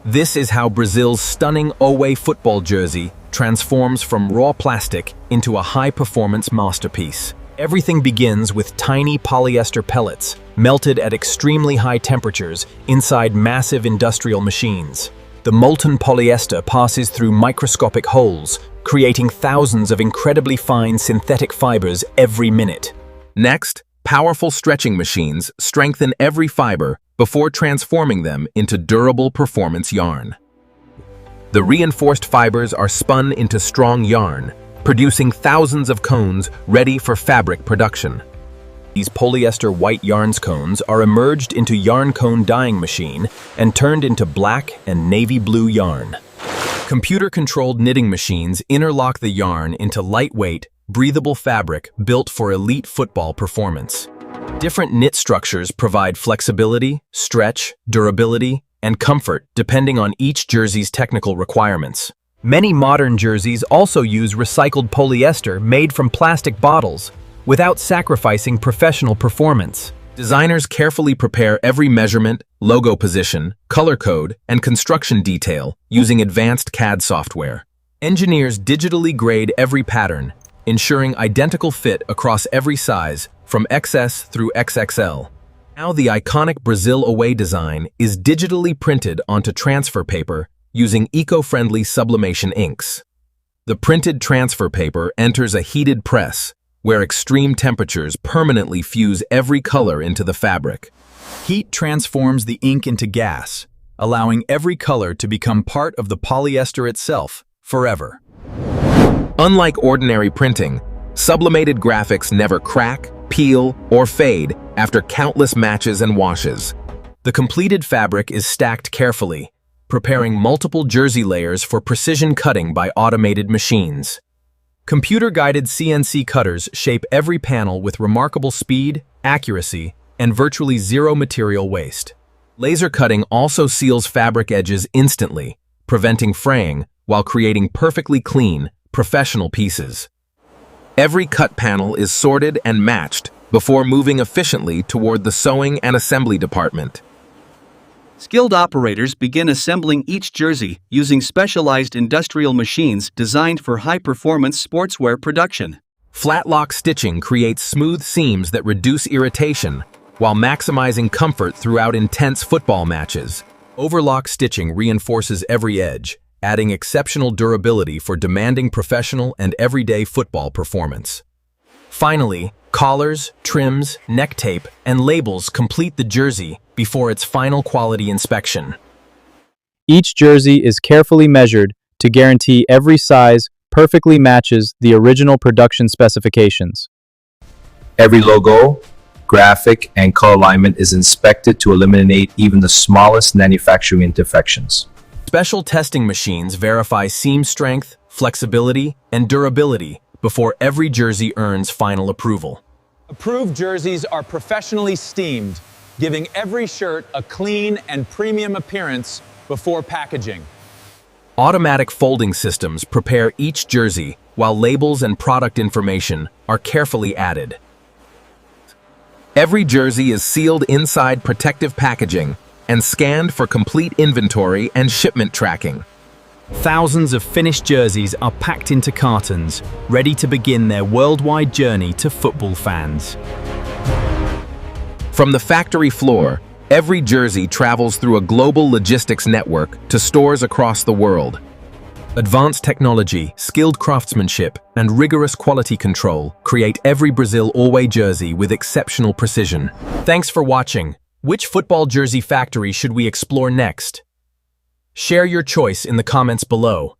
This is how Brazil's stunning away football jersey transforms from raw plastic into a high-performance masterpiece. Everything begins with tiny polyester pellets, melted at extremely high temperatures inside massive industrial machines. The molten polyester passes through microscopic holes, creating thousands of incredibly fine synthetic fibers every minute. Next, powerful stretching machines strengthen every fiber before transforming them into durable performance yarn. The reinforced fibers are spun into strong yarn, producing thousands of cones ready for fabric production. These polyester white yarn cones are immersed into yarn cone dyeing machine and turned into black and navy blue yarn. Computer-controlled knitting machines interlock the yarn into lightweight, breathable fabric built for elite football performance. Different knit structures provide flexibility, stretch, durability, and comfort depending on each jersey's technical requirements. Many modern jerseys also use recycled polyester made from plastic bottles without sacrificing professional performance. Designers carefully prepare every measurement, logo position, color code, and construction detail using advanced CAD software. Engineers digitally grade every pattern, ensuring identical fit across every size, from XS through XXL. Now the iconic Brazil away design is digitally printed onto transfer paper using eco-friendly sublimation inks. The printed transfer paper enters a heated press, where extreme temperatures permanently fuse every color into the fabric. Heat transforms the ink into gas, allowing every color to become part of the polyester itself forever. Unlike ordinary printing, sublimated graphics never crack, peel, or fade after countless matches and washes. The completed fabric is stacked carefully, preparing multiple jersey layers for precision cutting by automated machines. Computer-guided CNC cutters shape every panel with remarkable speed, accuracy, and virtually zero material waste. Laser cutting also seals fabric edges instantly, preventing fraying while creating perfectly clean, professional pieces. Every cut panel is sorted and matched before moving efficiently toward the sewing and assembly department. Skilled operators begin assembling each jersey using specialized industrial machines designed for high-performance sportswear production. Flat-lock stitching creates smooth seams that reduce irritation while maximizing comfort throughout intense football matches. Overlock stitching reinforces every edge, adding exceptional durability for demanding professional and everyday football performance. Finally, collars, trims, neck tape, and labels complete the jersey before its final quality inspection. Each jersey is carefully measured to guarantee every size perfectly matches the original production specifications. Every logo, graphic, and color alignment is inspected to eliminate even the smallest manufacturing imperfections. Special testing machines verify seam strength, flexibility, and durability before every jersey earns final approval. Approved jerseys are professionally steamed, giving every shirt a clean and premium appearance before packaging. Automatic folding systems prepare each jersey while labels and product information are carefully added. Every jersey is sealed inside protective packaging and scanned for complete inventory and shipment tracking. Thousands of finished jerseys are packed into cartons, ready to begin their worldwide journey to football fans. From the factory floor, every jersey travels through a global logistics network to stores across the world. Advanced technology, skilled craftsmanship, and rigorous quality control create every Brazil away jersey with exceptional precision. Thanks for watching. Which football jersey factory should we explore next? Share your choice in the comments below.